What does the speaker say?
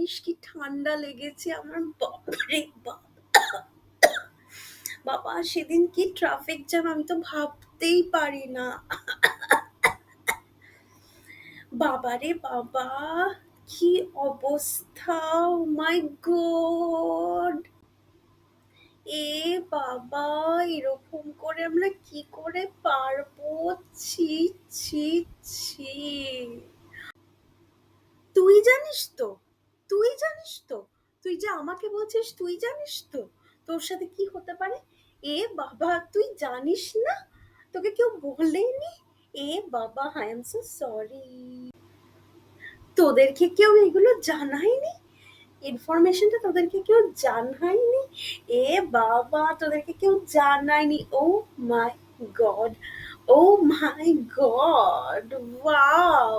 জানিস কি ঠান্ডা লেগেছে আমার, বাপরে বাপ! বাবা সেদিন কি ট্রাফিক জ্যাম আমি তো ভাবতেই পারি না। বাবারে বাবা, কি অবস্থা! ও মাই গড! এ বাবা, এরকম করে আমরা কি করে পারবো? ছি ছি ছি! তুই জানিস তো? তুই জানিস তো? তুই যে আমাকে বলছিস তুই জানিস তো? তোর সাথে কি হতে পারে? এ বাবা, তুই জানিস না? তোকে কেউ বলেনি? এ বাবা, আই এম সো সরি। তোদেরকে কেউ এগুলো জানায়নি? ইনফরমেশনটা তোদেরকে কেউ জানায়নি? এ বাবা, তোদেরকে কেউ জানায়নি? ও মাই গড! ও মাই গড! ওয়াও!